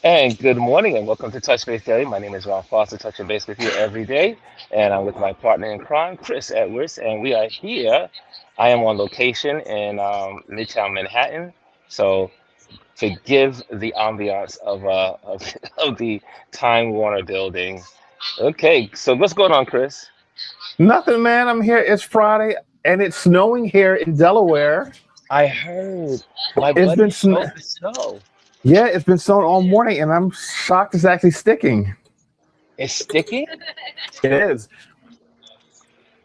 And good morning and welcome to Touch Base Daily. My name is Ron Foster, touching base with you every day. And I'm with my partner in crime, Chris Edwards, and we are here. I am on location in Midtown Manhattan. So forgive the ambiance of the Time Warner building. Okay, so what's going on, Chris? Nothing, man. I'm here. It's Friday and it's snowing here in Delaware. I heard my It's buddy been showed the snow. yeah, it's been snowing all morning, and I'm shocked it's actually sticking. It's sticking? It is.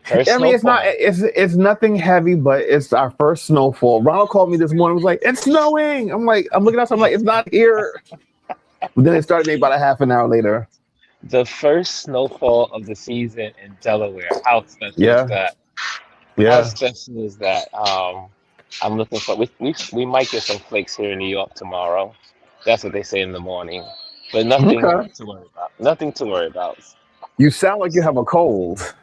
First I mean, it's not. snowfall. It's nothing heavy, but it's our first snowfall. Ronald called me this morning. Was like, "It's snowing." I'm looking outside. I'm like, "It's not here." But then it started maybe about a half an hour later. The first snowfall of the season in Delaware. How special is Yeah, that? How yeah. special is that? I'm looking for. We might get some flakes here in New York tomorrow. That's what they say in the morning, but nothing Okay. to worry about. Nothing to worry about. You sound like you have a cold.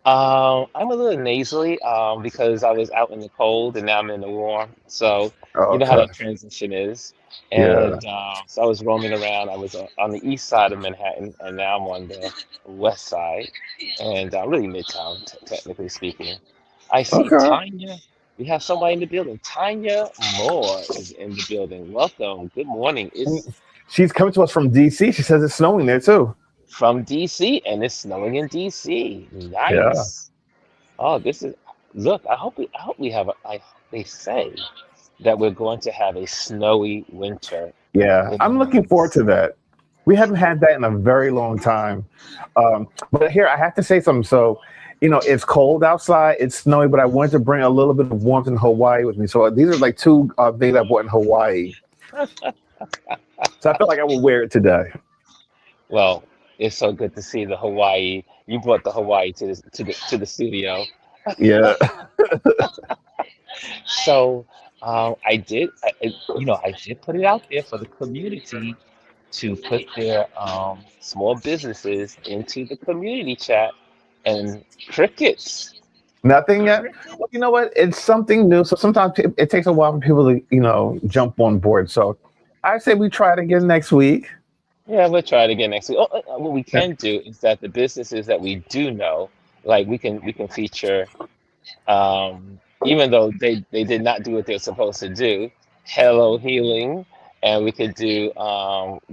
I'm a little nasally because I was out in the cold and now I'm in the warm. So you know how Okay. that transition is. Yeah. And so I was roaming around. I was on the east side of Manhattan, and now I'm on the west side, and really Midtown, technically speaking. I see Okay. Tanya. We have somebody in the building. Tanya Moore is in the building. Welcome. Good morning. It's She's coming to us from DC. She says it's snowing there too. from DC, and it's snowing in DC. Yeah. Nice. Oh, this is. Look, I hope we have. I hope they say that we're going to have a snowy winter Yeah, in the I'm looking forward months. to that. We haven't had that in a very long time. But here, I have to say something. So, it's cold outside, it's snowy, but I wanted to bring a little bit of warmth in Hawaii with me. So these are like two things I bought in Hawaii. So I feel like I will wear it today. Well, it's so good to see the Hawaii. You brought the Hawaii to the studio. Yeah. So I did put it out there for the community to put their small businesses into the community chat, and crickets. Nothing yet. Crickets. Well, you know what? It's something new. So sometimes it takes a while for people to, jump on board. So I say we try it again next week. Yeah, we'll try it again next week. Oh, what we Yeah. can do is that the businesses that we do know, like we can feature, even though they did not do what they're supposed to do, Hello Healing, and we could do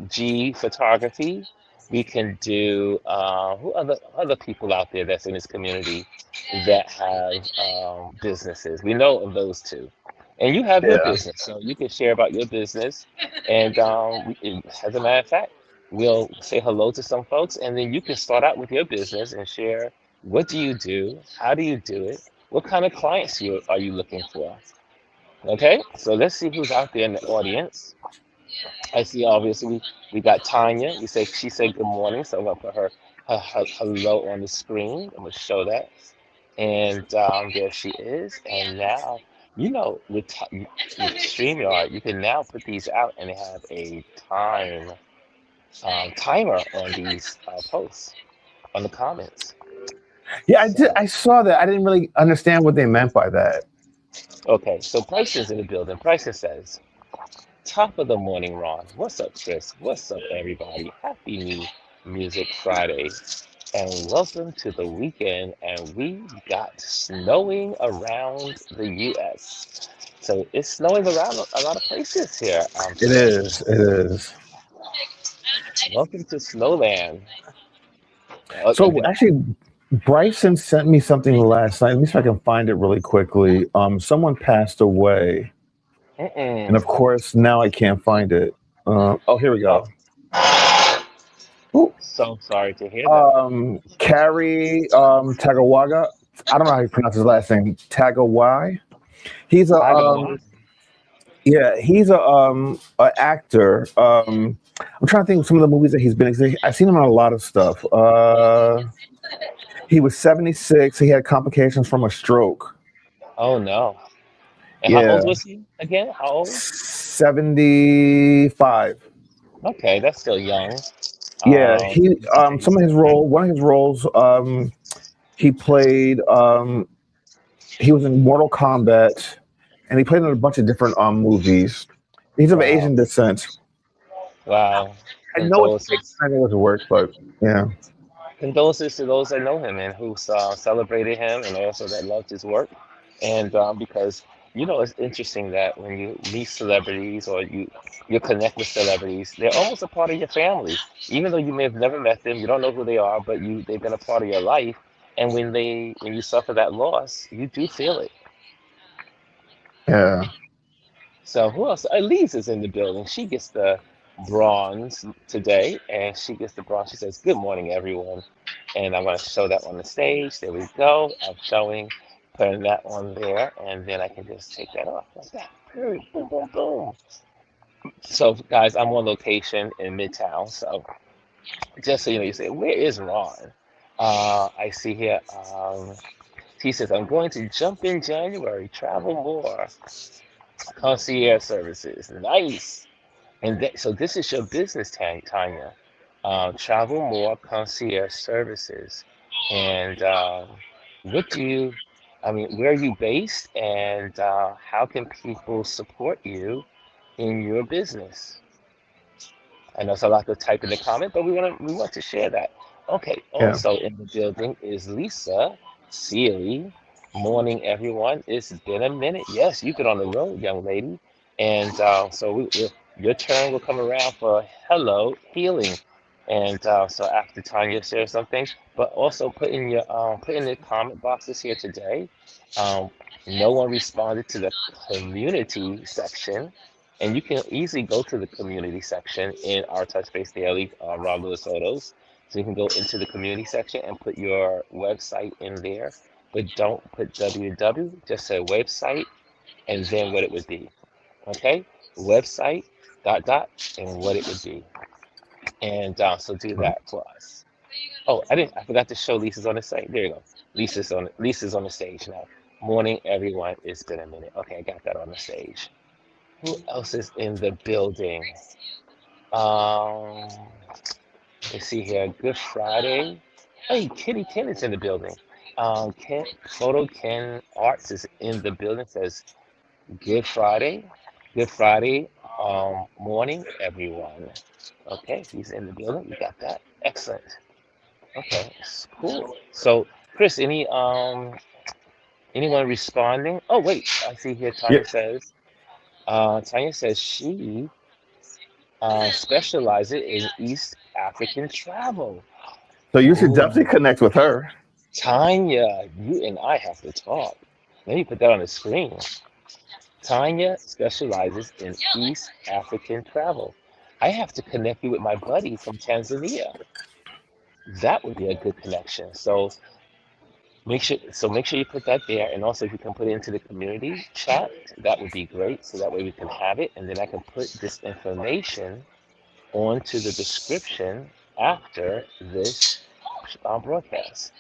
G Photography. We can do who other people out there that's in this community that have businesses. We know of those two, and you have your Yeah. business, so you can share about your business. And as a matter of fact, we'll say hello to some folks, and then you can start out with your business and share what do you do, how do you do it, what kind of clients are you looking for. Okay, so let's see who's out there in the audience. I see obviously we got Tanya. She said good morning, so I'm gonna put her hello on the screen. I'm gonna show that. And there she is. And now, with StreamYard, you can now put these out and have a timer on these posts, on the comments. Yeah, I did. So, I saw that. I didn't really understand what they meant by that. okay, so Price in the building. Price says, top of the morning, Ron. What's up, Chris? What's up, everybody? Happy New Music Friday. And welcome to the weekend. And we got snowing around the US. So it's snowing around a lot of places here It today. is. It is. Welcome to Snowland. So Again, actually, Bryson sent me something last night. Let me see if I can find it really quickly. Someone passed away, and mm-mm. of course now I can't find it. Oh, here we Oh, go. Ooh. so sorry to hear that. Carrie Tagawaga. I don't know how you pronounce his last name. Tagawai. He's a Tiger Woods. yeah. He's a actor. I'm trying to think of some of the movies that he's been in. I've seen him on a lot of stuff. He was 76. He had complications from a stroke. Oh no. And how old Yeah, was he again? How old? 75. Okay, that's still young. Yeah, he Entertain some of his somebody. role, one of his roles, he played he was in Mortal Kombat and he played in a bunch of different movies. He's of Wow. Asian descent. Wow. I know it's fake, Condolences. I know it's work, but yeah, Condolences to those that know him and who celebrated him and also that loved his work. And because it's interesting that when you meet celebrities or you connect with celebrities, they're almost a part of your family. Even though you may have never met them, you don't know who they are, but they've been a part of your life. And when you suffer that loss, you do feel it. yeah, So who else? Elise is in the building. She gets the bronze today, and she gets the bronze. She says, "Good morning, everyone." And I'm going to show that on the stage. There we go. I'm showing, putting that on there, and then I can just take that off like that. Period. Boom, boom, boom. So, guys, I'm on location in Midtown. So, just so you know, you say, "Where is Ron?" I see here. He says, "I'm going to jump in January, travel more, concierge services." Nice. And so this is your business, Tanya. Travel more concierge services. And what do you, I mean, where are you based and how can people support you in your business? I know it's a lot to type in the comment, but we want to share that. Okay, yeah. also in the building is Lisa Seely. Morning, everyone. It's been a minute. Yes, you've been on the road, young lady. And so your turn will come around for hello healing. And so after Tanya shares something, but also put in the comment boxes here today. Um, no one responded to the community section, and you can easily go to the community section in our Touch Base Daily, Ron Lewis Photos. So you can go into the community section and put your website in there, but don't put www, just say website and then what it would be. Okay? Website, dot, dot, and what it would be. And so do that for us. Oh, I forgot to show Lisa's on the stage. There you go. Lisa's on the stage now. Morning, everyone. It's been a minute. Okay, I got that on the stage. Who else is in the building? Um, let's see here. Good Friday. Hey, Kitty Ken is in the building. Ken Arts is in the building. Says Good Friday. Good Friday morning, everyone. Okay, he's in the building. We got that. Excellent. Okay, cool. So, Chris, anyone responding? Oh, wait, I see here. Yeah. Tanya says she specializes in East African travel. So you should Ooh, definitely connect with her. Tanya, you and I have to talk. Let me put that on the screen. Tanya specializes in East African travel. I have to connect you with my buddy from Tanzania. That would be a good connection. So make sure you put that there, and also if you can put it into the community chat, that would be great. So that way we can have it, and then I can put this information onto the description after this broadcast.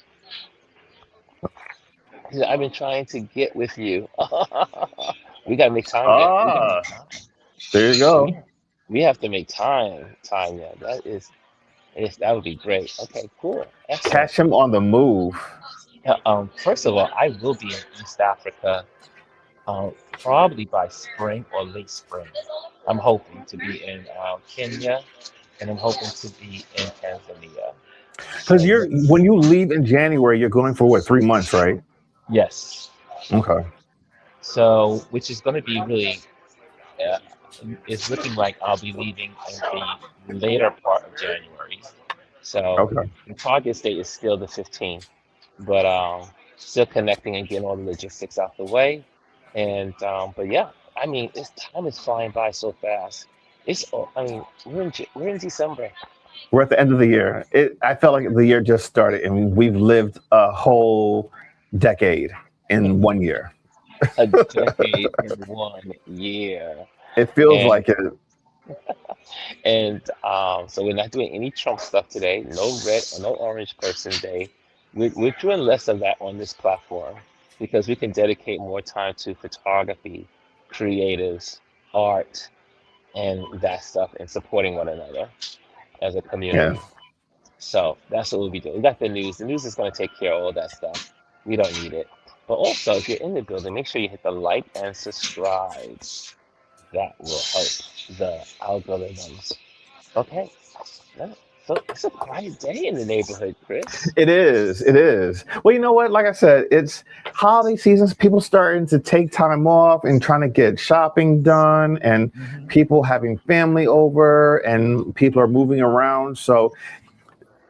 I've been trying to get with you. We gotta make time then. We gotta make Ah, time. there you We, go. we have to make time, Tanya. That would be great. Okay, cool, excellent. Catch him on the move. First of all, I will be in East Africa, probably by spring or late spring. I'm hoping to be in Kenya, and I'm hoping to be in Tanzania. Because So you're when you leave in January, you're going for what, 3 months, right? yes, Okay. so which is going to be really. Uh, it's looking like I'll be leaving in the later part of January. So Okay. the target date is still the 15th, but still connecting and getting all the logistics out the way. And but yeah, I mean, time is flying by so fast. I mean, we're in December. We're at the end of the year. I felt like the year just started, and we've lived a whole decade in 1 year. A decade in 1 year, It feels and like it. so we're not doing any Trump stuff today. No red or no orange person day. We're doing less of that on this platform because we can dedicate more time to photography, creatives, art, and that stuff, and supporting one another as a Yeah. community. So that's what we'll be doing. We got the news. The news is going to take care of all that stuff. We don't need it. But also, if you're in the building, make sure you hit the like and subscribe. That will help the algorithms. Okay. Yeah. So it's a quiet day in the neighborhood, Chris. It is. It is. Well, you know what? Like I said, it's holiday seasons. People starting to take time off and trying to get shopping done, and Hmm. people having family over, and people are moving around. So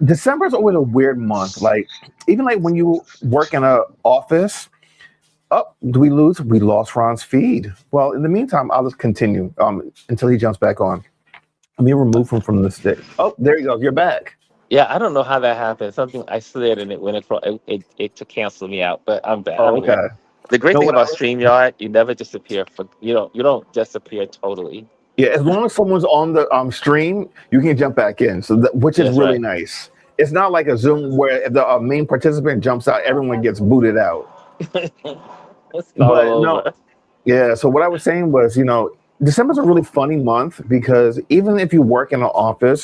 December is always a weird month. Like even like when you work in a office. Oh, do we lose? We lost Ron's feed. Well, in the meantime, I'll just continue until he jumps back on. Let me remove him from the stick. Oh, there you go. You're back. Yeah, I don't know how that happened. Something I slid and it went across. It to cancel me out, but I'm back. I'm Oh, here. okay. The great No, thing what I about was StreamYard, you never disappear. For you don't disappear totally. Yeah, as long as someone's on the stream, you can jump back in. So which is That's really right. nice. It's not like a Zoom where if the main participant jumps out, everyone gets booted out. Let's start all But no, over. yeah. So what I was saying was, December's a really funny month because even if you work in an office,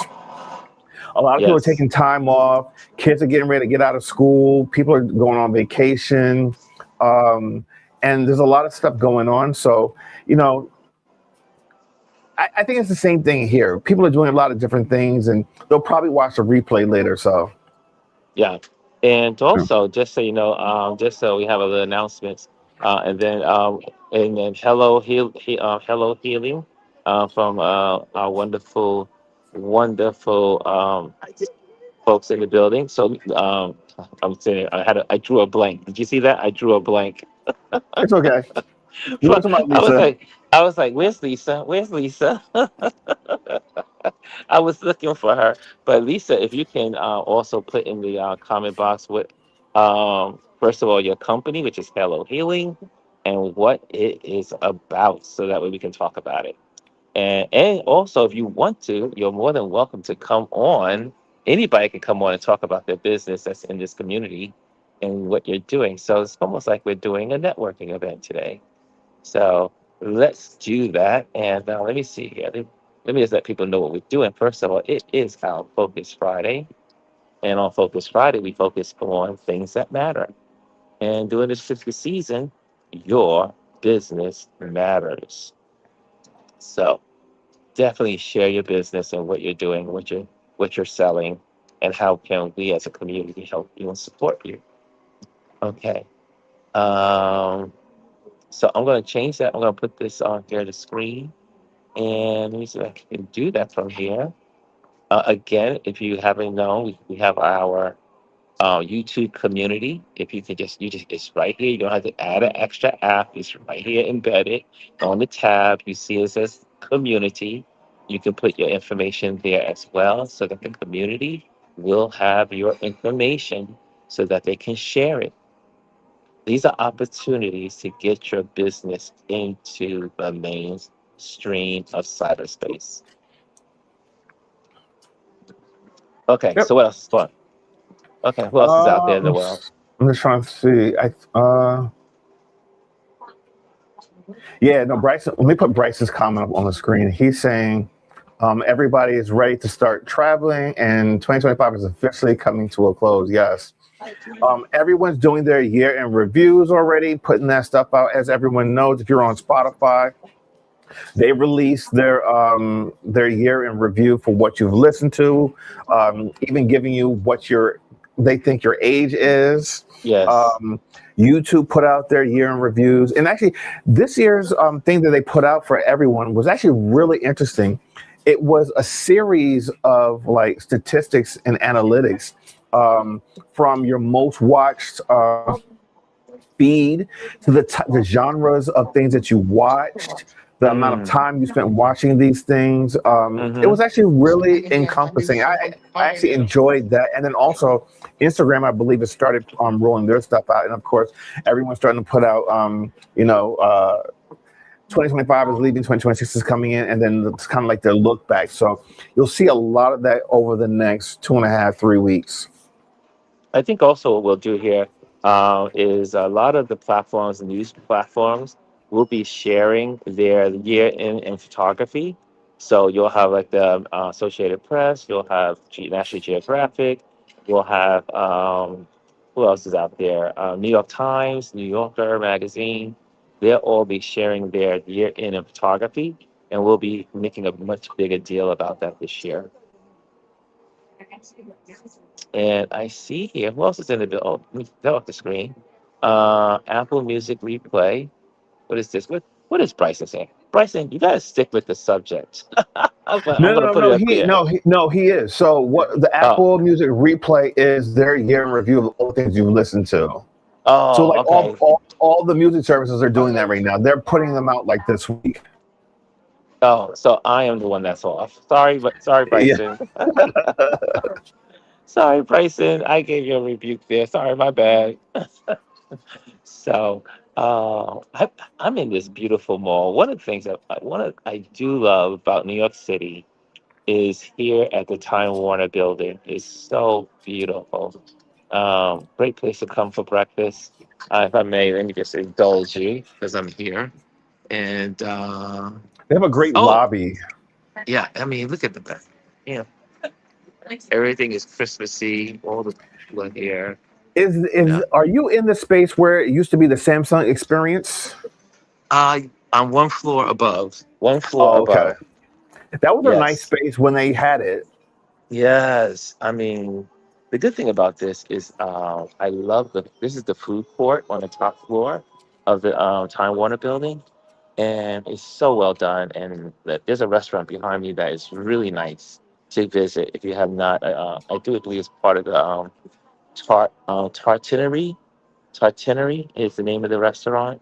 a lot of people are Yes. taking time off. Kids are getting ready to get out of school. People are going on vacation, um, and there's a lot of stuff going on. So you know, I think it's the same thing here. People are doing a lot of different things, and they'll probably watch the replay later. So Yeah. And yeah. also, just so you know, just so we have a little announcements, and then hello healing, from our wonderful folks in the building. So I'm saying I drew a blank. Did you see that? I drew a blank. It's okay. You want to talk about I was Lisa? like, where's Lisa? Where's Lisa? I was looking for her. But Lisa, if you can also put in the comment box what, first of all, your company, which is Hello Healing, and what it is about, so that way we can talk about it. And also, if you want to, you're more than welcome to come on. Anybody can come on and talk about their business that's in this community and what you're doing. So it's almost like we're doing a networking event today. So let's do that. And let me see here. Let me just let people know what we're doing. First of all, it is our Focus Friday. And on Focus Friday, we focus on things that matter. And during this 50th season, your business matters. So definitely share your business and what you're doing, what you're selling, and how can we as a community help you and support you. Okay. Um, so I'm going to change that. I'm going to put this on here the screen. And let me see if I can do that from here. Again, if you haven't known, we have our YouTube community. If you can it's right here. You don't have to add an extra app. It's right here embedded on the tab. You see it says community. You can put your information there as well so that the community will have your information so that they can share it. These are opportunities to get your business into the mainstream of cyberspace. Okay, Yep. so what else is fun? Okay, who else is out there in the world? I'm just trying to see. Yeah, no, Bryson. Let me put Bryce's comment up on the screen. He's saying everybody is ready to start traveling, and 2025 is officially coming to a close. Yes. Everyone's doing their year in reviews already, putting that stuff out. As everyone knows, if you're on Spotify, they release their year in review for what you've listened to, even giving you what they think your age is. Yes. Um, YouTube put out their year in reviews, and actually, this year's thing that they put out for everyone was actually really interesting. It was a series of like statistics and analytics from your most watched feed to the genres of things that you watched, the amount of Mm. time you spent watching these things. It Mm-hmm. was actually really encompassing. I actually enjoyed that. And then also Instagram, I believe, has started rolling their stuff out. And of course, everyone's starting to put out, 2025 is leaving, 2026 is coming in, and then it's kind of like their look back. So you'll see a lot of that over the next 2.5, 3 weeks. I think also what we'll do here is a lot of the platforms, news platforms, will be sharing their year in photography. So you'll have like the Associated Press, you'll have National Geographic, you'll have who else is out there? New York Times, New Yorker magazine. They'll all be sharing their year in photography, and we'll be making a much bigger deal about that this year. And I see here, who else is in the bill? Oh, let me go off the screen. Apple Music Replay. What is this? What is Bryson saying? Bryson, you gotta stick with the subject. I'm No, no, gonna no, put it no. up there. He is. So what the Oh, Apple Music Replay is their year in review of all the things you've listened to. So oh, like okay. all the music services are doing that right now. They're putting them out like this week. Oh, so I am the one that's off. Sorry, but sorry, Yeah. Bryson. Sorry, Bryson. I gave you a rebuke there. Sorry, my bad. So, I'm in this beautiful mall. One of the things that I do love about New York City is here at the Time Warner Building. It's so beautiful. Great place to come for breakfast. If I may, let me just indulge you because I'm here. And They have a great oh, lobby. yeah, I mean, look at the back. Yeah, everything is Christmassy. All the people are here. Is Yeah. are you in the space where it used to be the Samsung Experience? I'm one floor above. One floor Oh, okay. above. That was a nice Yes. space when they had it. Yes. I mean, the good thing about this is I love this is the food court on the top floor of the Time Warner building. And it's so well done. And there's a restaurant behind me that is really nice to visit if you have not. I do believe it's part of the Tartinery. Tartinery is the name of the restaurant.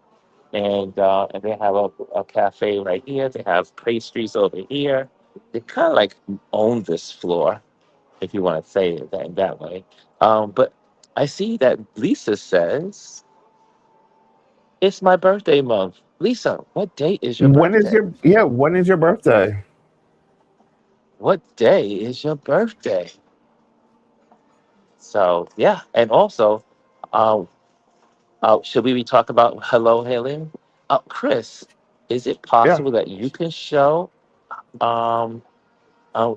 And they have a cafe right here. They have pastries over here. They kind of like own this floor, if you want to say it that way. But I see that Lisa says it's my birthday month. Lisa, what date is your birthday? When is your birthday? What day is your birthday? So yeah, and also, uh, should we be talking about hello hailing? Chris, is it Yeah. possible that you can show um,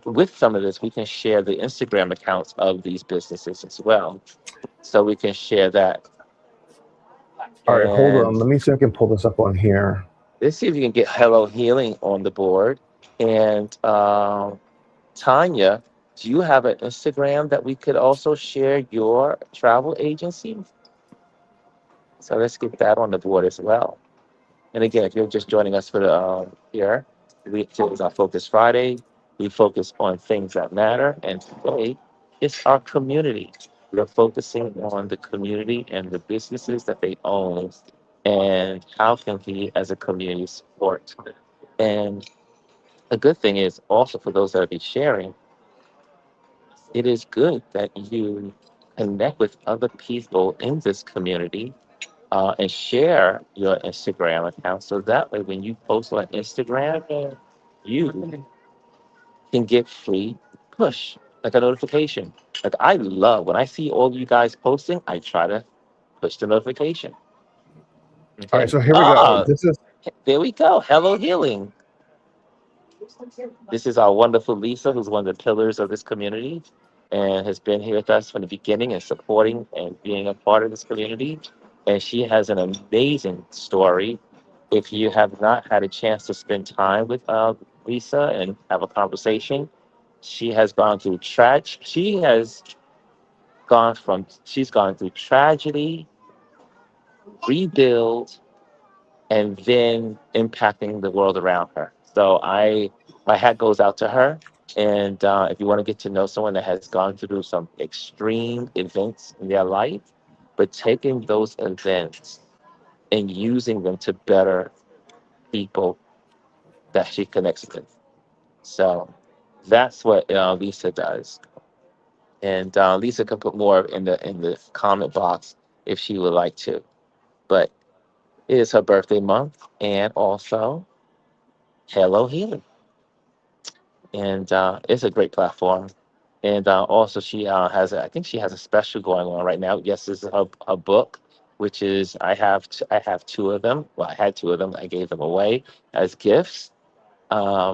with some of this, we can share the Instagram accounts of these businesses as well. So we can share that. All right, hold And on. Let me see if I can pull this up on here. let's see if you can get Hello Healing on the board. And Tanya, do you have an Instagram that we could also share your travel agency? So let's get that on the board as well. And again, if you're just joining us for the here, today is our Focus Friday. We focus on things that matter, and today it's our community. We're focusing on the community and the businesses that they own, and how can we, as a community, support. And a good thing is also for those that will be sharing, it is good that you connect with other people in this community and share your Instagram account. So that way, when you post on Instagram, you can get free push, like a notification. Like I love when I see all you guys posting, I try to push the notification. All right, Okay. so here we go. Ah, there we go. Hello, healing. This is our wonderful Lisa, who's one of the pillars of this community and has been here with us from the beginning and supporting and being a part of this community. And she has an amazing story. If you have not had a chance to spend time with Lisa and have a conversation, she has gone through she's gone through tragedy, rebuild, and then impacting the world around her. So my hat goes out to her. And if you want to get to know someone that has gone through some extreme events in their life, but taking those events and using them to better people that she connects with. So that's what Lisa does. And Lisa can put more in the comment box if she would like to. But it is her birthday month, and also Hello Healing. And it's a great platform. And also, she I think she has a special going on right now. Yes, this is her book, which is I have two of them. Well, I had two of them. I gave them away as gifts.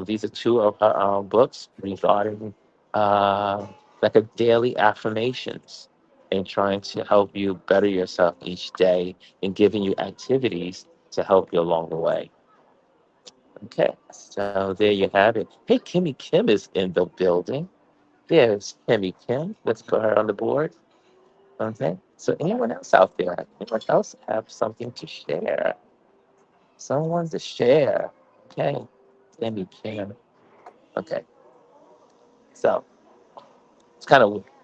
These are two of her books regarding uh, like a daily affirmations and trying to help you better yourself each day and giving you activities to help you along the way. Okay, so there you have it. Hey, Kimmy Kim is in the building. There's Kimmy Kim. Let's put her on the board. Okay. So anyone else out there? Anyone else have something to share? Someone to share. Okay. Kimmy Kim. Okay. So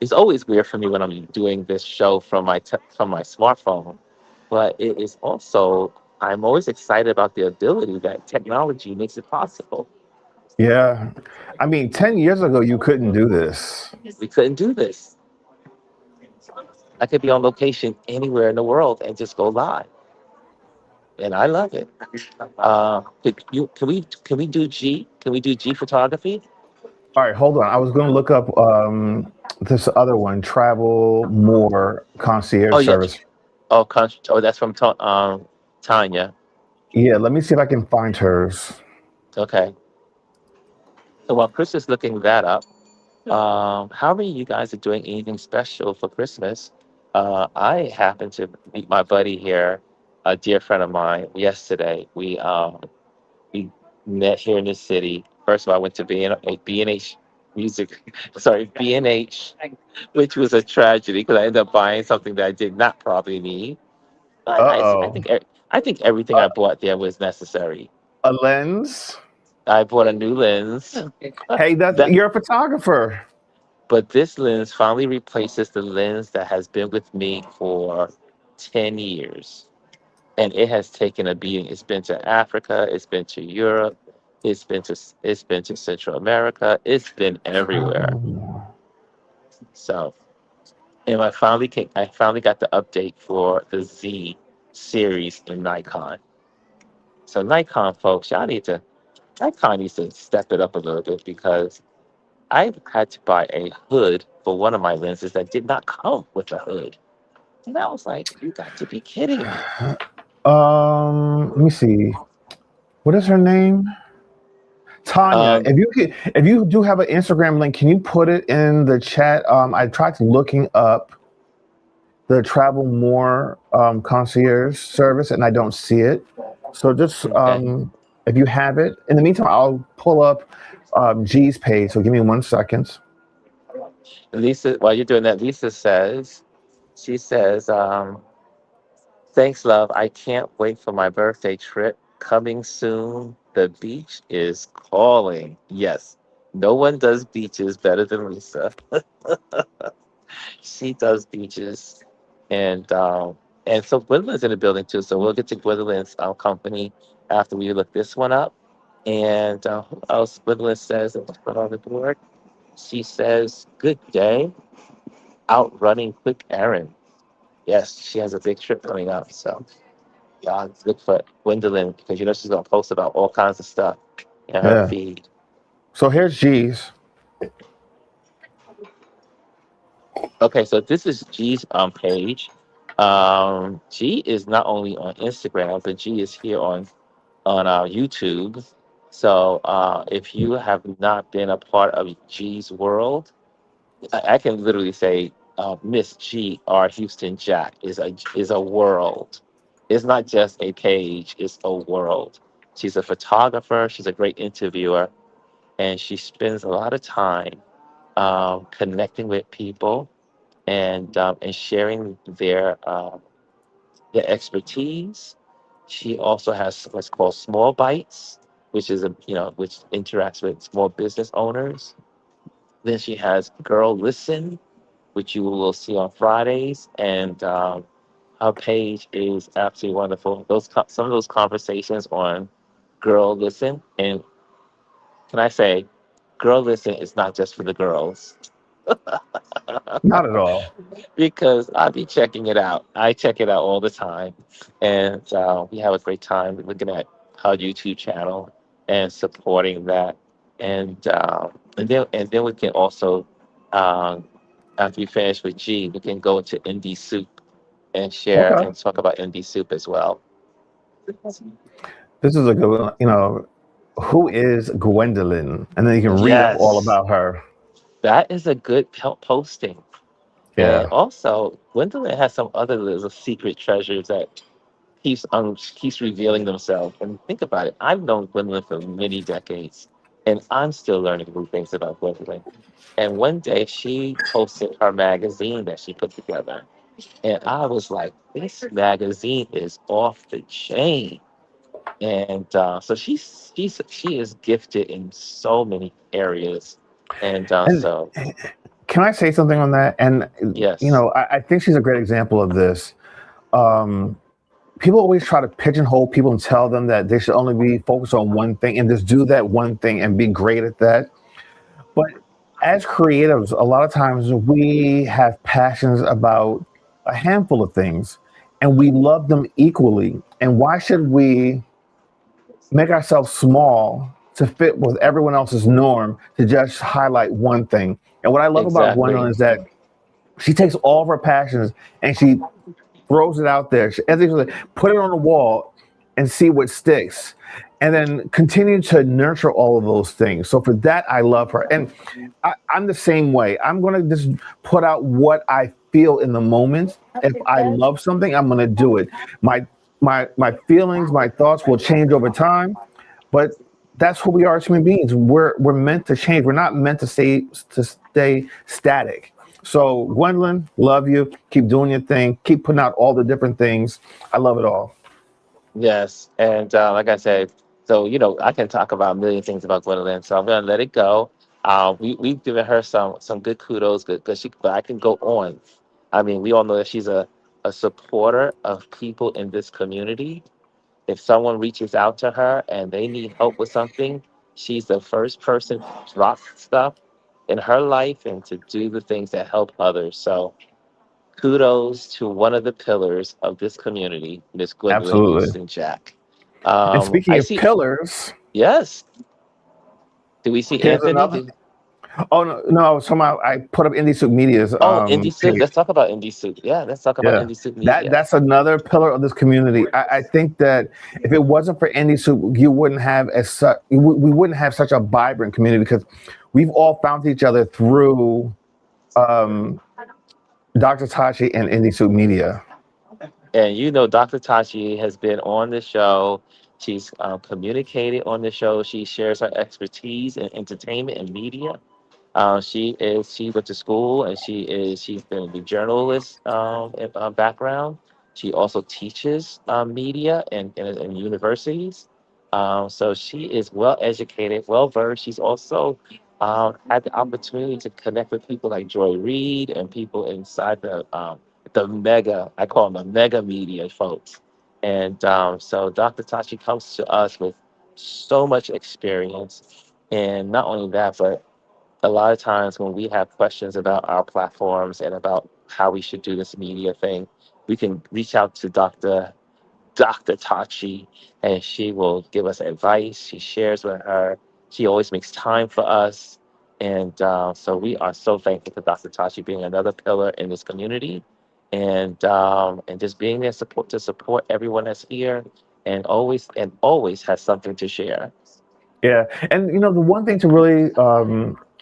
it's always weird for me when I'm doing this show from from my smartphone, but it is also I'm always excited about the ability that technology makes it possible. Yeah. I mean, 10 years ago, you couldn't do this. We couldn't do this. I could be on location anywhere in the world and just go live, and I love it. Can we do G? Can we do G photography? All right, hold on. I was going to look up this other one, Travel More Oh Concierge yeah. Service. Oh, that's from Tanya. Yeah, let me see if I can find hers. Okay. So while Chris is looking that up, how many of you guys are doing anything special for Christmas? I happened to meet my buddy here, a dear friend of mine, yesterday. We met here in the city. First of all, I went to B&H music, sorry, B&H, which was a tragedy because I ended up buying something that I did not probably need. But Uh-oh. I think everything I bought there was necessary. A lens? I bought a new lens. Hey, That you're a photographer. But this lens finally replaces the lens that has been with me for 10 years. And it has taken a beating. It's been to Africa, it's been to Europe, it's been to Central America, it's been everywhere. Travel. So, and I finally got the update for the Z series in Nikon. So Nikon folks, Nikon needs to step it up a little bit because I had to buy a hood for one of my lenses that did not come with a hood. And I was like, you got to be kidding me. Let me see. What is her name? Tanya. Um, If you do have an Instagram link, can you put it in the chat? I tried looking up the Travel More concierge service, and I don't see it. So just okay. if you have it, in the meantime, I'll pull up G's page. So give me 1 second. Lisa, while you're doing that, she says, thanks, love. I can't wait for my birthday trip. Coming soon. The beach is calling. Yes. No one does beaches better than Lisa. She does beaches. And and so Gwendolyn's in the building too. So we'll get to Gwendolyn's company after we look this one up. And who else? Gwendolyn says, let's put on the board. She says, good day, out running quick errand. Yes, she has a big trip coming up. So look for Gwendolyn because you know she's gonna post about all kinds of stuff in her Yeah. feed. So here's G's. Okay, so this is G's page. G is not only on Instagram, but G is here on YouTube. So if you have not been a part of G's world, I can literally say Miss G or Houston Jack is a world. It's not just a page; it's a world. She's a photographer. She's a great interviewer, and she spends a lot of time connecting with people and sharing their expertise. She also has what's called Small Bites, which is which interacts with small business owners. Then she has Girl Listen, which you will see on Fridays, and her page is absolutely wonderful. Some of those conversations on Girl Listen, and can I say, Girl Listen is not just for the girls. Not at all. Because I be checking it out. I check it out all the time, and we have a great time looking at her YouTube channel and supporting that. And then we can also, um, after we finish with G, we can go into Indie Soup and share Okay. and talk about Indie Soup as well. This is a good one. Who is Gwendolyn? And then you can read up all Yes, about her. that is a good posting. And Yeah. also, Gwendolyn has some other little secret treasures that keeps revealing themselves. And think about it. I've known Gwendolyn for many decades, and I'm still learning new things about Gwendolyn. And one day she posted her magazine that she put together, and I was like, "This magazine is off the chain." And so she is gifted in so many areas, and And so can I say something on that? And yes, I think she's a great example of this. Um, People always try to pigeonhole people and tell them that they should only be focused on one thing and just do that one thing and be great at that. But as creatives, a lot of times we have passions about a handful of things and we love them equally. And why should we make ourselves small to fit with everyone else's norm to just highlight one thing? And what I love about exactly, Gwendolyn is that she takes all of her passions and she throws it out there. As they say, put it on the wall and see what sticks. And then continue to nurture all of those things. So for that, I love her. And I'm the same way. I'm going to just put out what I feel in the moment. If I love something, I'm going to do it. My my feelings, my thoughts will change over time, but that's who we are as human beings. We're meant to change. We're not meant to stay static. So Gwendolyn, love you. Keep doing your thing. Keep putting out all the different things. I love it all. yes. And like I said, so I can talk about a million things about Gwendolyn, so I'm gonna let it go. We've given her some good kudos because but I can go on. I mean, we all know that she's a supporter of people in this community. If someone reaches out to her and they need help with something, she's the first person to drop stuff in her life and to do the things that help others. So kudos to one of the pillars of this community, Miss Gwendolyn Absolutely. Houston Jack. And speaking I of see. pillars, Yes. Do we see here's Anthony? another. Oh no, no, I was talking about I put up Indie Soup Media's Oh, Indie Soup. page. Let's talk about Indie Soup. Yeah, let's talk about Yeah. Indie Soup That Media. that's another pillar of this community. I think that if it wasn't for Indie Soup, you wouldn't have as such we wouldn't have such a vibrant community because we've all found each other through um, Dr. Tachi and Indie Soup Media. And Dr. Tachi has been on the show. She's communicated on the show. She shares her expertise in entertainment and media. She went to school and she's been a journalist background. She also teaches media in universities. So she is well educated, well versed. She's also had the opportunity to connect with people like Joy Reid and people inside the mega, I call them the mega media folks. And so Dr. Tachi comes to us with so much experience. And not only that, but a lot of times when we have questions about our platforms and about how we should do this media thing, we can reach out to Dr. Tachi, and she will give us advice. She shares with her. She always makes time for us. And so we are so thankful for Dr. Tachi being another pillar in this community and just being there to support everyone that's here and always has something to share. Yeah, and the one thing to really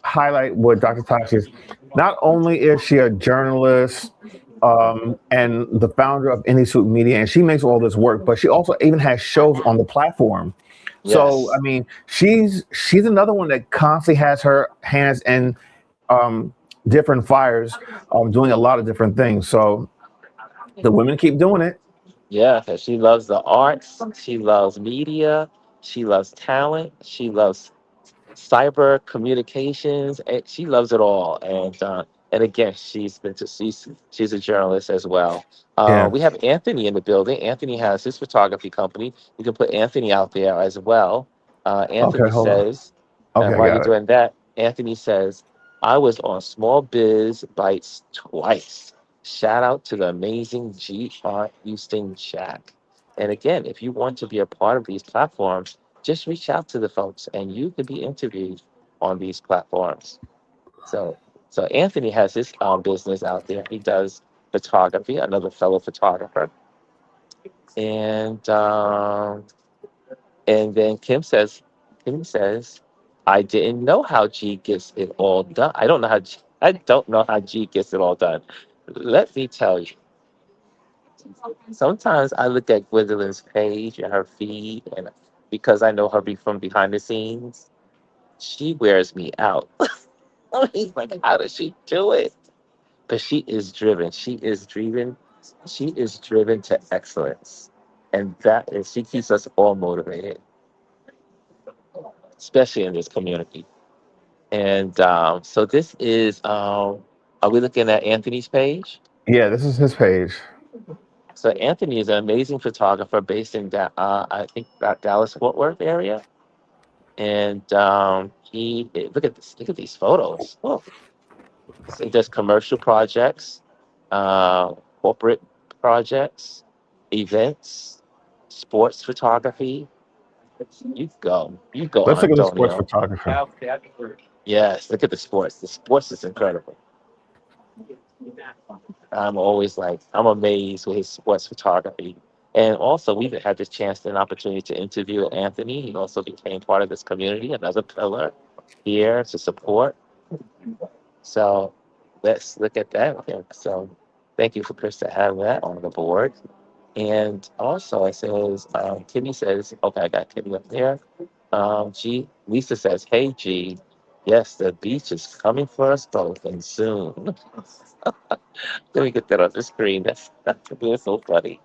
highlight with Dr. Tachi is not only is she a journalist and the founder of Indie Soup Media, and she makes all this work, but she also even has shows on the platform. So I Yes. mean, she's another one that constantly has her hands in um, different fires, doing a lot of different things. So the women keep doing it. Yeah, 'cause she loves the arts, she loves media, she loves talent, she loves cyber communications, and she loves it all. And again, she's a journalist as well. Yeah. We have Anthony in the building. Anthony has his photography company. We can put Anthony out there as well. Okay. Anthony Hold on. says, Okay, I while you're got it. doing that, Anthony says, I was on Small Biz Bites twice. Shout out to the amazing GR Houston Jack. And again, if you want to be a part of these platforms, just reach out to the folks and you could be interviewed on these platforms. So, so Anthony has his business out there. He does photography, another fellow photographer. And and then Kim says, I didn't know how G gets it all done. I don't know how G gets it all done. Let me tell you, Sometimes I look at Gwendolyn's page and her feed, and because I know her from behind the scenes, she wears me out. I mean, like, how does she do it? But she is driven. She is driven. She is driven to excellence, and that is she keeps us all motivated, especially in this community. And so this is. Are we looking at Anthony's page? Yeah, this is his page. So Anthony is an amazing photographer based in I think that Dallas Fort Worth area, and look at this. Look at these photos. Oh, so he does commercial projects, uh, corporate projects, events, sports photography. You go, Let's look at the sports Antonio. photography. Yes, look at the sports. The sports is incredible. I'm always like, I'm amazed with his sports photography. And also, we've had this chance and opportunity to interview Anthony. He also became part of this community, another pillar here to support. So let's look at that. Okay, so thank you for Chris to have that on the board. And also, it says, Timmy says, okay, I got Timmy up there. Lisa says, hey, G, yes, the beach is coming for us both and soon. Let me get that on the screen. That's so funny.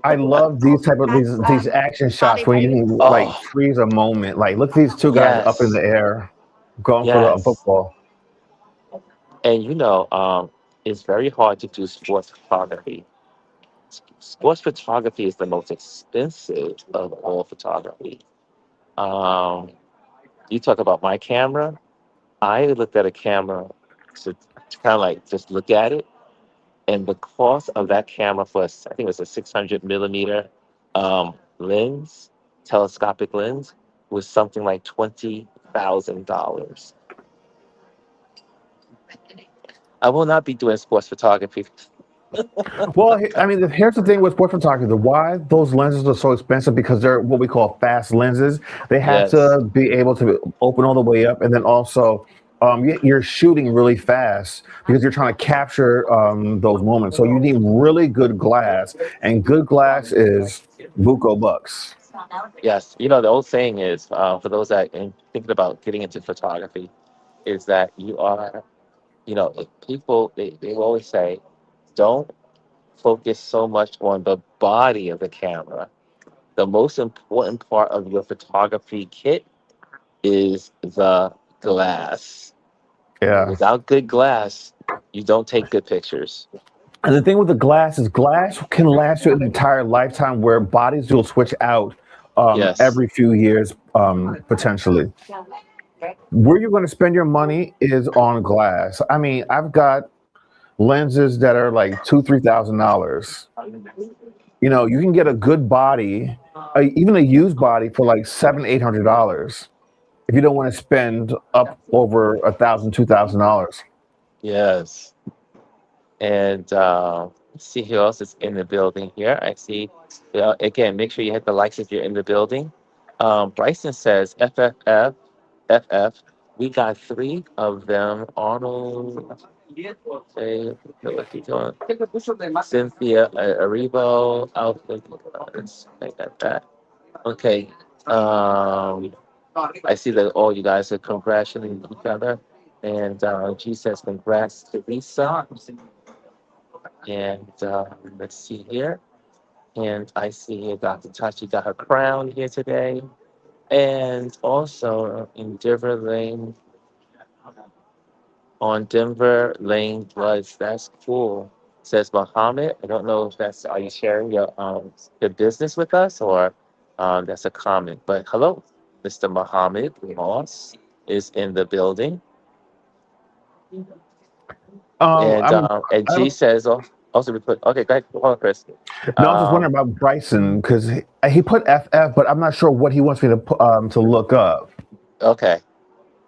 I love these type of these action shots when you can like Oh, freeze a moment. Like look at these two guys up in yes, the air going for the yes. football. And it's very hard to do sports photography. Sports photography is the most expensive of all photography. Um, you talk about my camera. I looked at a camera to kind of like just look at it, and the cost of that camera for I think it was a 600 millimeter lens, telescopic lens, was something like $20,000. I will not be doing sports photography. Well, I mean, here's the thing with sports photography: the why those lenses are so expensive because they're what we call fast lenses. They have Yes, to be able to open all the way up, and then also you're shooting really fast because you're trying to capture those moments. So you need really good glass, and good glass is buco bucks. yes. The old saying is for those that are thinking about getting into photography, is that you are, if people, they will always say, don't focus so much on the body of the camera. The most important part of your photography kit is the glass. Yeah. Without good glass, you don't take good pictures. And the thing with the glass is glass can last you an entire lifetime where bodies will switch out Yes. every few years, potentially. Where you're going to spend your money is on glass. I mean, I've got lenses that are like $2,000, $3,000. You know, you can get a good body, even a used body for like $700, $800 if you don't want to spend up over $1,000, $2,000. Yes. And let's see who else is in the building here. I see. Again, make sure you hit the likes if you're in the building. Bryson says FF. We got three of them. Arnold, okay, what he doing? Cynthia, Aribo, Alfred. Let's make that. Okay. Um, I see that all you guys are congratulating each other. And G says congrats to Lisa. And let's see here. And I see here Dr. Tachi got her crown here today. And also in Denver Lane, on Denver Lane Bloods. That's cool. Says Muhammad. I don't know if are you sharing your business with us, or that's a comment. But hello, Mr. Muhammad Moss is in the building. I'm, And I'm G says, oh, also we put, okay, go ahead, hold on, Chris. No, I was just Um, wondering about Bryson because he put FF, but I'm not sure what he wants me to look up. okay.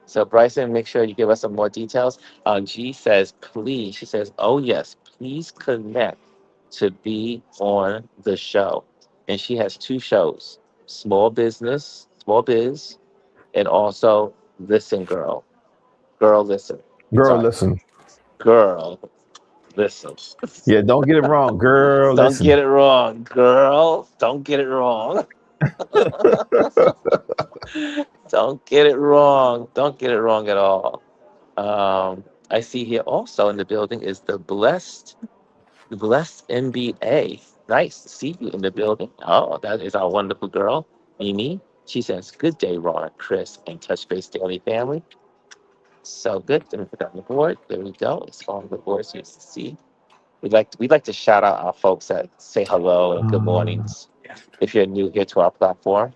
So Bryson, make sure you give us some more details. G says, please. She says, oh yes, please connect to be on the show. And she has two shows: Small Business, Small Biz, and also Listen Girl. Girl, listen. Girl, Sorry, listen. girl. Listen. Yeah, don't get it wrong, girl. Don't Listen. get it wrong, girl. Don't get it wrong. Don't get it wrong. Don't get it wrong at all. I see here also in the building is the blessed MBA. Nice to see you in the building. Oh, that is our wonderful girl, Mimi. She says, "Good day, Ron, Chris, and Touch Base Daily Family." So good. Let me put that on the board. There we go. It's on the board so you can see. We'd like to shout out our folks that say hello and good Um, mornings. If you're new here to our platform,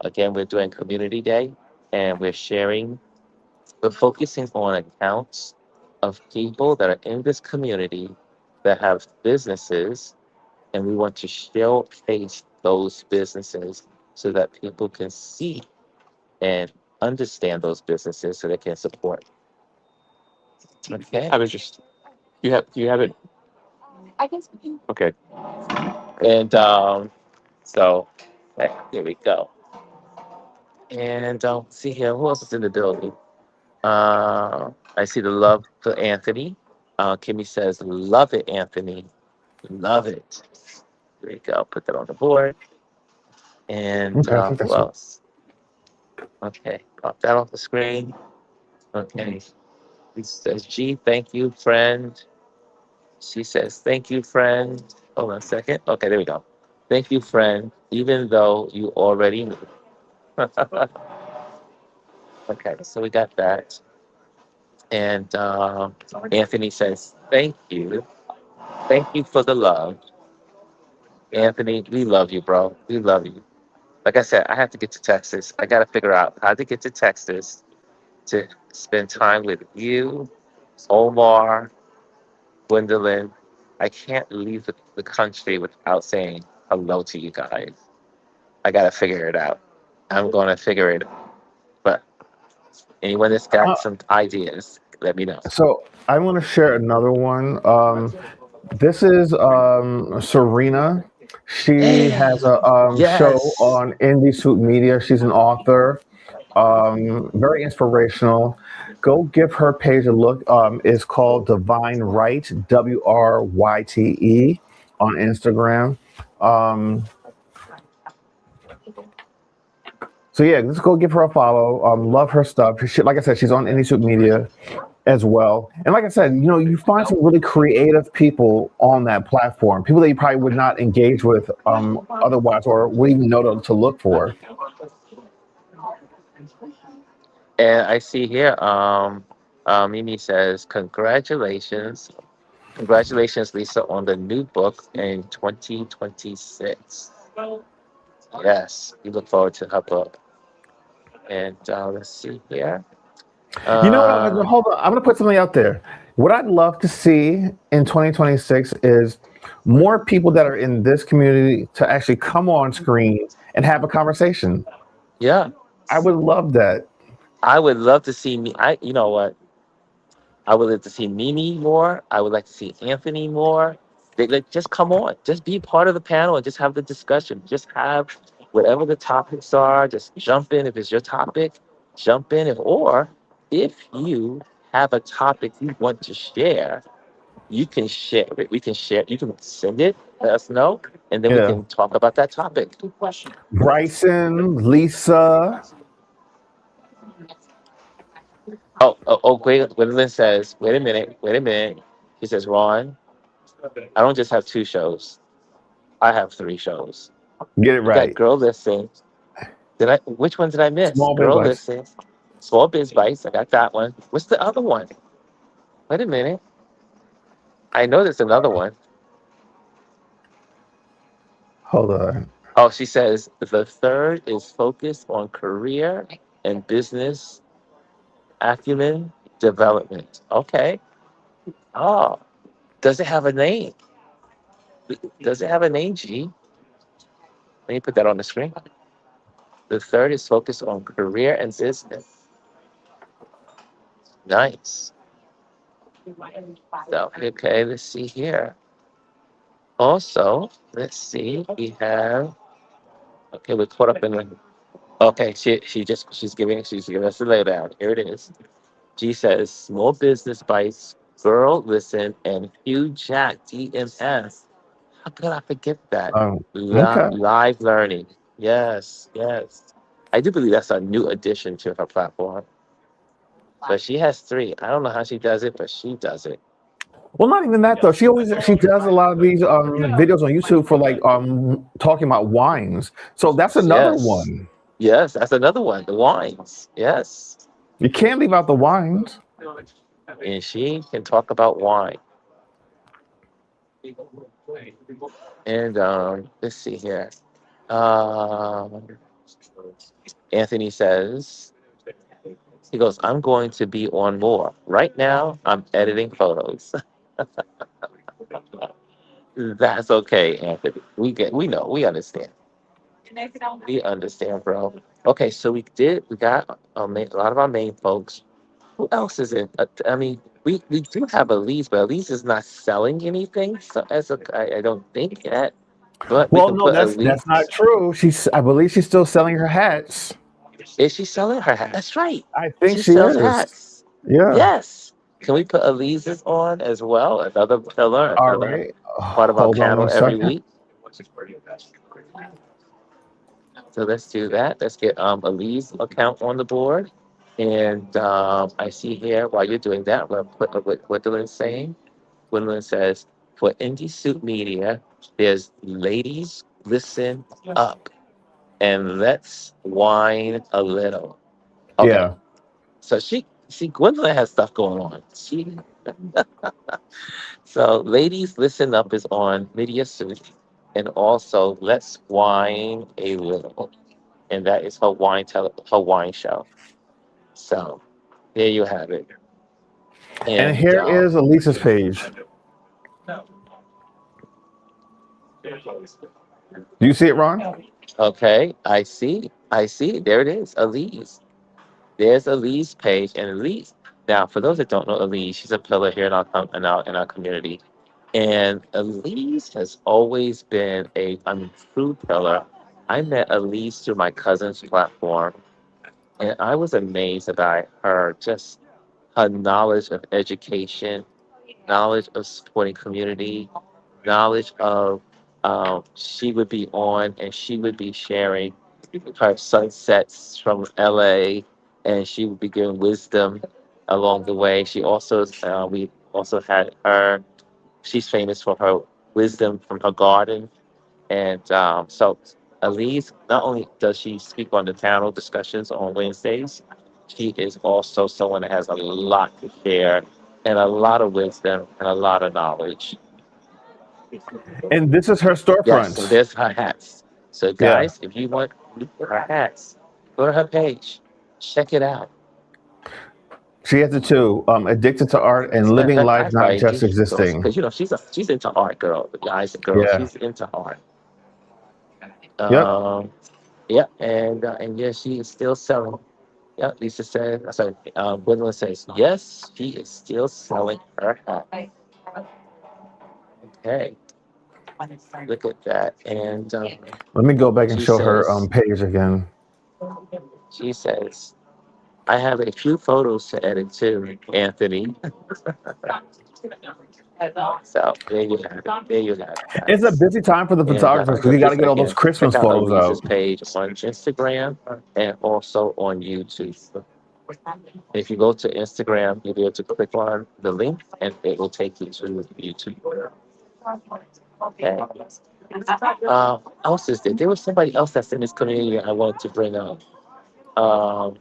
again, we're doing Community Day, and we're focusing on accounts of people that are in this community that have businesses, and we want to showcase those businesses so that people can see and understand those businesses so they can support. Okay. I was just you have it. Okay. And so there we go. And see here, who else is in the building? I see the love for Anthony. Kimmy says, "Love it, Anthony. Love it." There we go. Put that on the board. And okay, I think who that's it. else? Okay, pop that off the screen. Okay. He says, "G, thank you, friend." She says, "Thank you, friend." Hold on a second. Okay, there we go. "Thank you, friend, even though you already knew." Okay, so we got that. And Anthony says, "Thank you. Thank you for the love." Anthony, we love you, bro. We love you. Like I said, I have to get to Texas. I got to figure out how to get to Texas to spend time with you, Omar, Gwendolyn. I can't leave the country without saying hello to you guys. I got to figure it out. I'm going to figure it out. But anyone that's got Uh, some ideas, let me know. so I want to share another one. This is Serena. She has Hey, a show yes. on Indie Suit Media. She's an author. Very inspirational. Go give her page a look. It's called Divine Right, WRYTE, on Instagram. Um, so yeah, just go give her a follow. Love her stuff. She, like I said, she's on Indie Media as well. And like I said, you find some really creative people on that platform, people that you probably would not engage with otherwise, or would even know to look for. And I see here, Mimi says, "Congratulations. Congratulations, Lisa, on the new book in 2026." Yes, we look forward to her book. And let's see here. You know what? Uh, Hold on. I'm going to put something out there. What I'd love to see in 2026 is more people that are in this community to actually come on screen and have a conversation. yeah, I would love that. I would love to see me. You know what? I would like to see Mimi more. I would like to see Anthony more. They like just come on, just be part of the panel and just have the discussion. Just have whatever the topics are. Just jump in if it's your topic. Jump in or if you have a topic you want to share, you can share it. We can share. You can send it. Let us know, and then we Yeah. can talk about that topic. Bryson, Lisa. Gwendolyn says, "Wait a minute. Wait a minute." She says, "Ron, I don't just have two shows. I have three shows. Get it You got right. Girl Listen. Did I? Which one did I miss? Small Girl business. Listen, Small Biz Bites. I got that one. What's the other one? Wait a minute. I know there's another one. Hold on. Oh, she says the third is focused on career and business acumen development. Okay. Oh, does it have a name? Does it have a name, G? Let me put that on the screen. The third is focused on career and business. Nice. So, okay, let's see here. Also, let's see. We have okay. We're caught up in the. Okay, she's giving us the laydown. Here it is. G says small business bites Girl Listen, and Hugh Jack DMS. How could I forget that? Okay. Live learning. Yes, yes. I do believe that's a new addition to her platform. But she has three. I don't know how she does it, but she does it. Well, not even that though. She does a lot of these videos on YouTube for like talking about wines. So that's another Yes. one. Yes, that's another one. The wines. Yes. You can't leave out the wines. And she can talk about wine. And let's see here. Um, Anthony says, he goes, I'm going to be on more. Right now, I'm editing photos. That's okay, Anthony. We know, we understand. We understand, bro. Okay, so we got a lot of our main folks. Who else is in? I mean, we do have Elise, but Elise is not selling anything. So I don't think yet. But we Well, can no, put that's not Elise. true. I believe she's still selling her hats. Is she selling her hat? That's right. I think She she sells is. hats. Yeah. Yes. Can we put Elise's on as well? Another pillar, All another right. part of our Hold on panel one every second. week. So let's do that. Let's get Elise's account on the board. And I see here while you're doing that, I'm going to put what Dylan's saying. Gwendolyn says, for Indie Soup Media, there's Ladies Listen Up and Let's Wine a Little. Okay. Yeah. So Gwendolyn has stuff going on. So Ladies Listen Up is on Media Soup, and also Let's Wine a Little, and that is her wine show. So there you have it. And And here is Elisa's page. Do you see it, Ron? okay, I see. There it is, Elise. There's Elise page, and Elise. Now, for those that don't know Elise, she's a pillar here in our community, and Elise has always been a true pillar. I met Elise through my cousin's platform, and I was amazed about her, just her knowledge of education, knowledge of supporting community, knowledge of she would be on and she would be sharing her sunsets from LA, and she would be giving wisdom along the way. We also had her, she's famous for her wisdom from her garden. And so Elise, not only does she speak on the panel discussions on Wednesdays, she is also someone that has a lot to share and a lot of wisdom and a lot of knowledge. And this is her Yes, so storefront. there's her hats. So Yeah. guys, if you want her hats, go to her page, check it out. She has it too. Addicted to art and Matter of living fact, I life, not invited you just existing. because she's into art, girl. The guys and girls, Yeah. she's into art. Yep. Um, yeah, and yeah, she is still selling. Yeah, Lisa said. Sorry, Gwendolyn says yes, she is still selling her hat. Okay, look at that. And Let me go back and she show her says, page again. she says, I have a few photos to edit too, Anthony. So there you have it. There you have it, It's a guys. busy time for the And photographers because so you got to just get all those again, check Christmas out photos Elise's out. page on Instagram and also on YouTube. If you go to Instagram, you'll be able to click on the link and it will take you to YouTube. Okay. Else is there? There was somebody else that's in this community I wanted to bring up. Um,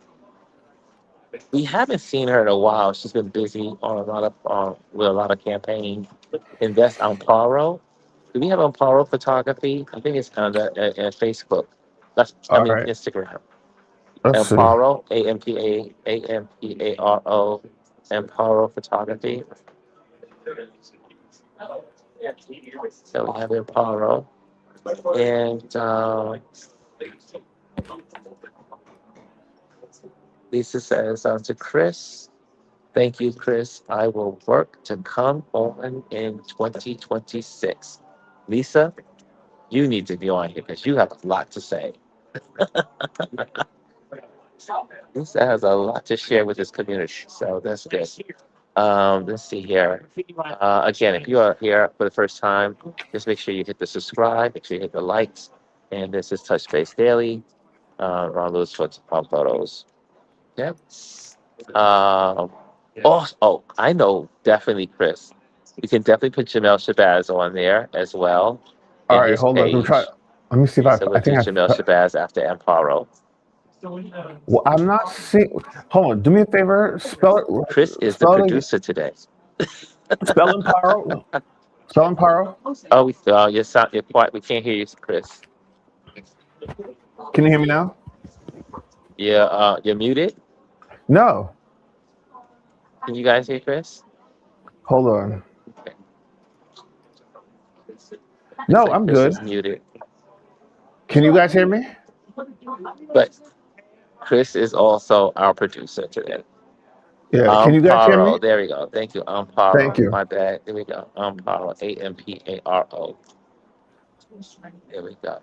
we haven't seen her in a while. She's been busy on a lot of with a lot of campaigns. Invest Amparo. Do we have Amparo Photography? I think it's on Facebook. I All mean right. Instagram. Let's see. Amparo, Amparo, Amparo Photography. So we have Amparo. And Lisa says to Chris, thank you, Chris. I will work to come on in 2026. Lisa, you need to be on here because you have a lot to say. Lisa has a lot to share with this community. So that's good. Let's see here. Again, if you are here for the first time, just make sure you hit the subscribe, make sure you hit the likes. And this is Touch Base Daily, around those sorts of photos. Yep. Um, I know definitely Chris. We can definitely put Jamel Shabazz on there as well All in right, his hold on. Let me try. page. Let me see if So we'll I do think Jamel I. Shabazz after Amparo. Well, I'm not seeing. Hold on. Do me a favor. Spell Chris it. is the Spell it. producer today. Spell Imparo. Spell Imparo. Oh, you're quiet. We can't hear you, Chris. Can you hear me now? You're muted. No. Can you guys hear Chris? Hold on. Okay. Looks No, like I'm Chris good. is muted. Can you guys hear me? But Chris is also our producer today. Yeah. Can you guys hear me? Amparo. There we go. Thank you. Thank Amparo. you. My bad. There we go. Amparo. Amparo. There we go.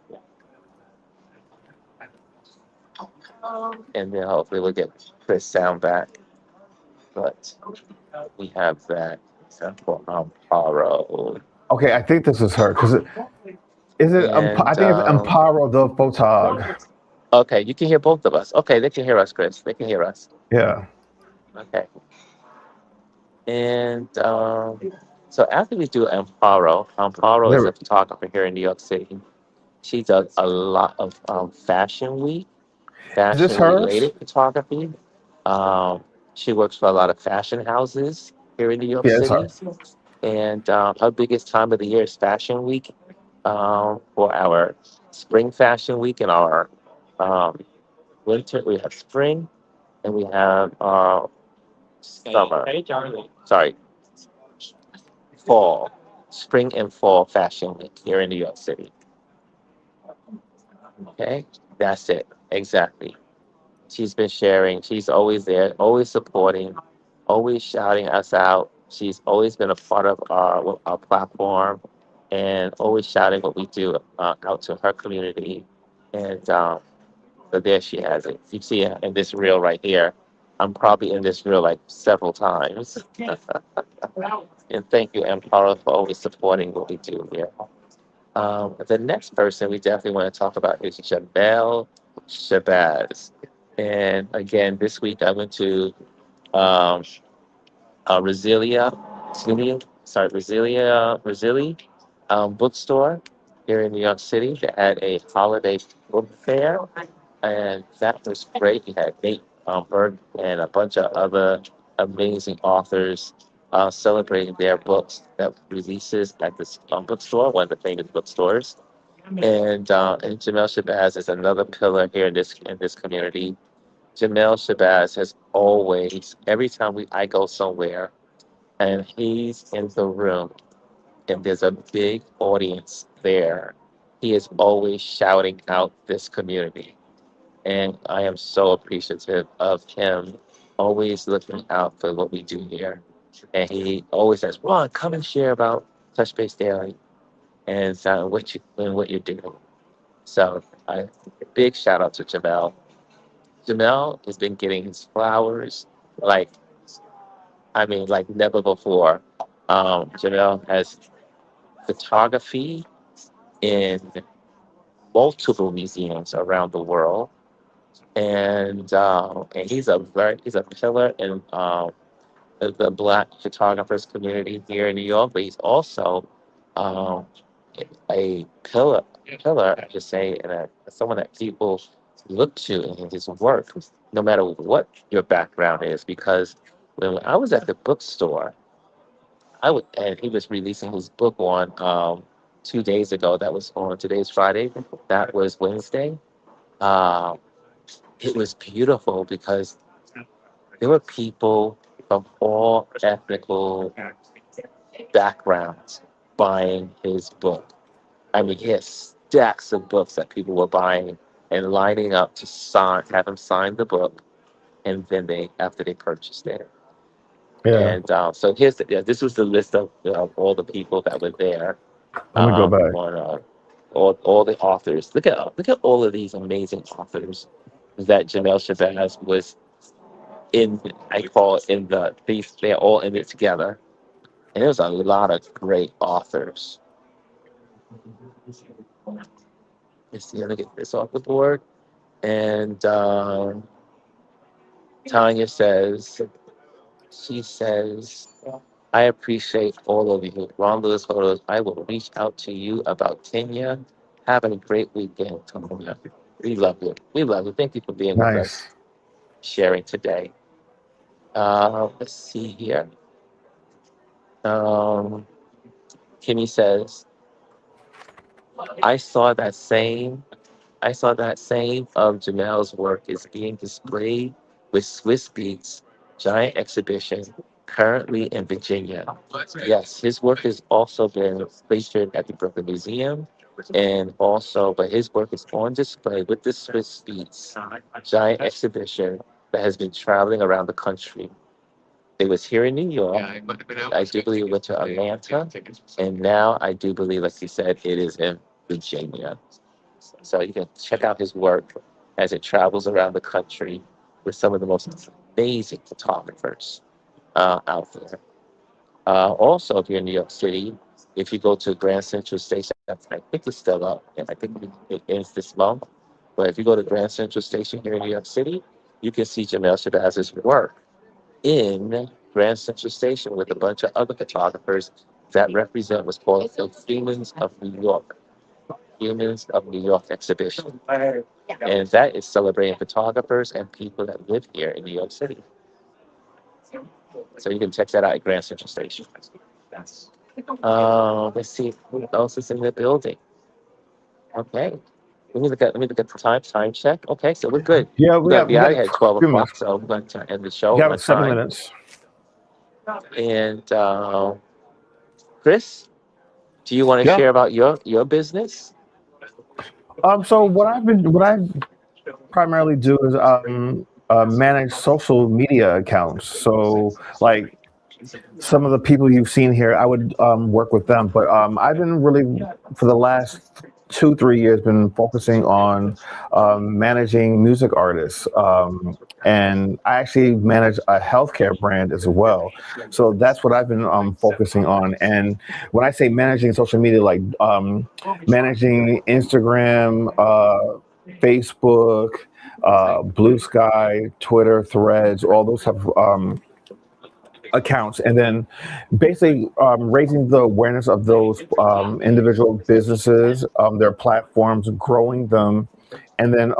And then hopefully we'll get Chris sound back. But we have that for Amparo. Okay, I think this is her. Cause is it? I And think it's Amparo the photog. okay, you can hear both of us. Okay, they can hear us, Chris. They can hear us. Yeah. Okay. And so after we do Amparo is There. a photographer here in New York City. She does a lot of Is this fashion hers? related photography. Um, she works for a lot of fashion houses here in New York Yeah, it's City. her. And her biggest time of the year is Fashion Week, for our spring fashion week and our um, winter. We have spring and we have summer. Sorry, fall, spring and fall fashion week here in New York City. Okay, that's it. Exactly. She's been sharing. She's always there, always supporting, always shouting us out. She's always been a part of our platform and always shouting what we do out to her community. And so there she has it. You see it in this reel right here. I'm probably in this reel like several times. And thank you, Empara, for always supporting what we do here. The next person we definitely want to talk about is Jabel Shabazz. And again, this week I went to um, Resilia bookstore here in New York City. They had a holiday book fair, and that was great. We had Nate Berg and a bunch of other amazing authors celebrating their books that releases at this bookstore, one of the famous bookstores. And Jamel Shabazz is another pillar here in this community. Jamel Shabazz has always, every time I go somewhere and he's in the room and there's a big audience there, he is always shouting out this community. And I am so appreciative of him always looking out for what we do here. And he always says, Ron, come and share about Touch Base Daily and what you're doing. So big shout out to Jamel. Jamel has been getting his flowers like like never before. Jamel has photography in multiple museums around the world, and he's a pillar in the Black photographers community here in New York. But he's also um, a pillar, I should say, and someone that people look to in his work, no matter what your background is. Because when I was at the bookstore, and he was releasing his book on 2 days ago. That was on today's Friday. That was Wednesday. Um, it was beautiful because there were people from all ethnical backgrounds buying his book. I mean, he has stacks of books that people were buying and lining up to have him sign the book, and then after they purchased it. Yeah. And so this was the list of all the people that were there Let me go back. on all the authors. Look at all of these amazing authors that Jamel Shabazz was in, I call it in they're all in it together. And there's a lot of great authors. Let's see, let me get this off the board. And Tanya she says, I appreciate all of you. Ron Lewis Photos, I will reach out to you about Kenya. Have a great weekend, Tanya. We love you. We love you. Thank you for being with Nice. us, sharing today. Let's see here. Um, Kimmy says, I saw that same of Jamel's work is being displayed with Swiss Beats giant exhibition currently in Virginia. Yes, his work has also been featured at the Brooklyn Museum, and also, but his work is on display with the Swiss Beats giant exhibition that has been traveling around the country. It was here in New York. I do believe it went to Atlanta, and now I do believe, like you said, it is in Virginia. So you can check out his work as it travels around the country with some of the most amazing photographers out there. Also, if you're in New York City, if you go to Grand Central Station, I think it's still up, and I think it ends this month. But if you go to Grand Central Station here in New York City, you can see Jamel Shabazz's work in Grand Central Station with a bunch of other photographers that represent what's called the Humans of New York exhibition. And that is celebrating photographers and people that live here in New York City. So you can check that out at Grand Central Station. Let's see who else is in the building. Okay. Let me look at the time check. Okay, so we're good. Yeah, We're gonna be we out got of here a at 12 few minutes. o'clock, so we're going to end the show We on got 7 time. minutes. And Chris, do you want to Yeah. share about your business? So what I primarily do is manage social media accounts. So like some of the people you've seen here, I would work with them. But I've been really for the last 2 3 years been focusing on managing music artists. And I actually manage a healthcare brand as well. So that's what I've been focusing on. And when I say managing social media, like managing Instagram, Facebook, Blue Sky, Twitter, Threads, all those type of accounts, and then basically raising the awareness of those individual businesses, their platforms, growing them, and then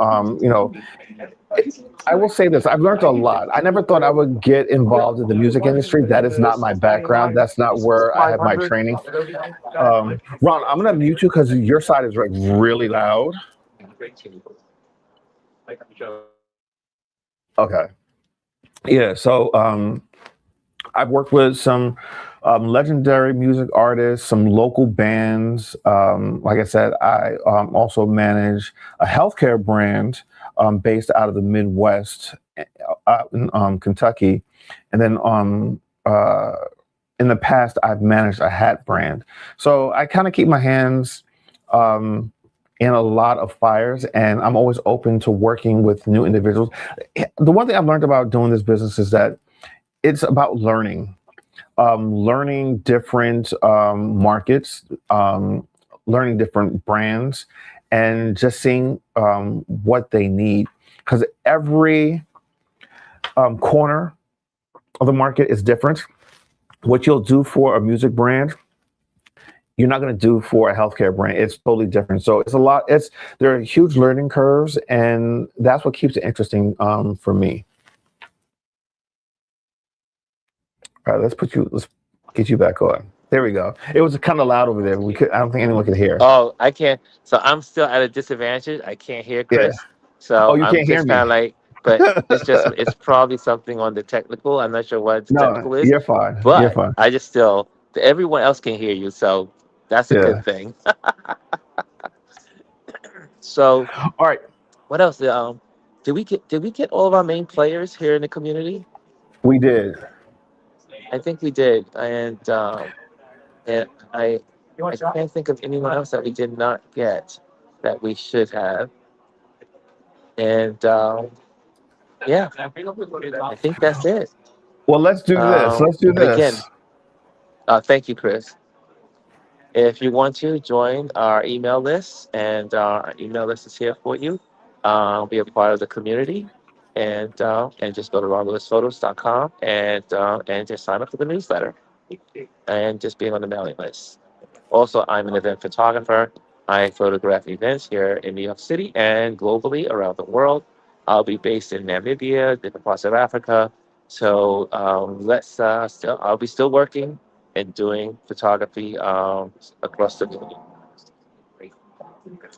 I will say this: I've learned a lot. I never thought I would get involved in the music industry. That is not my background. That's not where I have my training. Ron, I'm gonna mute you because your side is like really loud. Okay. Yeah. So I've worked with some legendary music artists, some local bands. Like I said, I also manage a healthcare brand based out of the Midwest, out in Kentucky. And then in the past, I've managed a hat brand. So I kind of keep my hands in a lot of fires, and I'm always open to working with new individuals. The one thing I've learned about doing this business is that it's about learning different markets, learning different brands, and just seeing what they need. Because every corner of the market is different. What you'll do for a music brand, you're not going to do for a healthcare brand. It's totally different. So there are huge learning curves, and that's what keeps it interesting for me. All right, let's get you back on. There we go. It was kind of loud over there. I don't think anyone could hear. Oh, I can't. So I'm still at a disadvantage. I can't hear Yeah. Chris. So Oh, you I'm can't hear just kind me. of like, but it's probably something on the technical. I'm not sure what the No, technical is, you're fine. You're but fine. I just still, everyone else can hear you. So that's a good Yeah. thing. So All right. what else? Did we get all of our main players here in the community? We did. I think we did. And I can't think of anyone else that we did not get that we should have. And Yeah, I think that's it. Well, let's do this. Let's do Again, this. thank you, Chris. If you want to join our email list, and our email list is here for you, be a part of the community, and just go to ronlewisphotos.com and just sign up for the newsletter and just being on the mailing list. Also, I'm an event photographer. I photograph events here in New York City and globally around the world. I'll be based in Namibia, different parts of Africa. So I'll be still working and doing photography across the globe.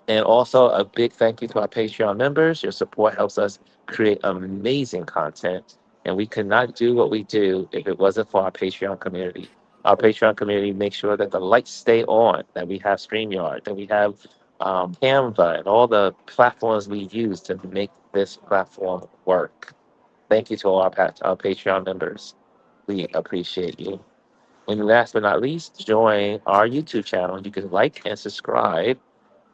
And also a big thank you to our Patreon members. Your support helps us create amazing content. And we could not do what we do if it wasn't for our Patreon community. Our Patreon community makes sure that the lights stay on, that we have StreamYard, that we have Canva, and all the platforms we use to make this platform work. Thank you to all our Patreon members. We appreciate you. And last but not least, join our YouTube channel. You can like and subscribe,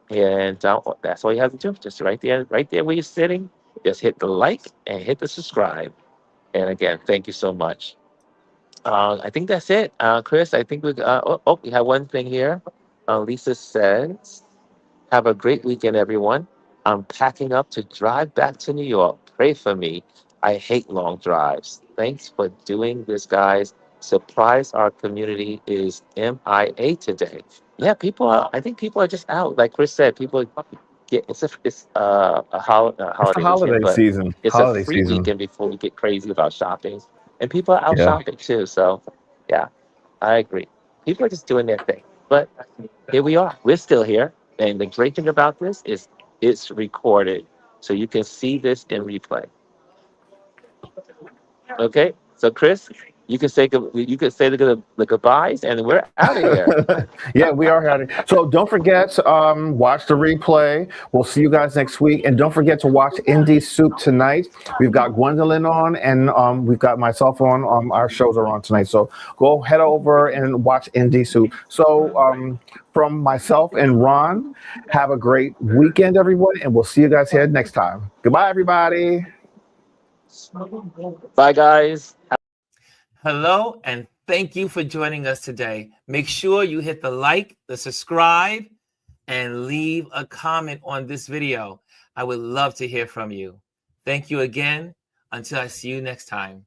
and that's all you have to do. Just right there where you're sitting, just hit the like and hit the subscribe. And again, thank you so much. I think that's it. Chris, I think we have one thing here. Lisa says, have a great weekend, everyone. I'm packing up to drive back to New York. Pray for me. I hate long drives. Thanks for doing this, guys. Surprise, our community is MIA today. Yeah, I think people are just out. Like Chris said, people it's a It's the holiday weekend, holiday but season. it's a Holiday free season. weekend before we get crazy about shopping. And people are out Yeah. shopping too. So, yeah, I agree. People are just doing their thing. But here we are. We're still here. And the great thing about this is it's recorded. So you can see this in replay. Okay? So Chris, you can say the goodbyes and we're out of here. Yeah, we are having. So don't forget, watch the replay. We'll see you guys next week, and don't forget to watch Indie Soup tonight. We've got Gwendolyn on, and we've got myself on. Our shows are on tonight, so go head over and watch Indie Soup. So from myself and Ron, have a great weekend, everyone, and we'll see you guys here next time. Goodbye, everybody. Bye guys. Hello, and thank you for joining us today. Make sure you hit the like, the subscribe, and leave a comment on this video. I would love to hear from you. Thank you again. Until I see you next time.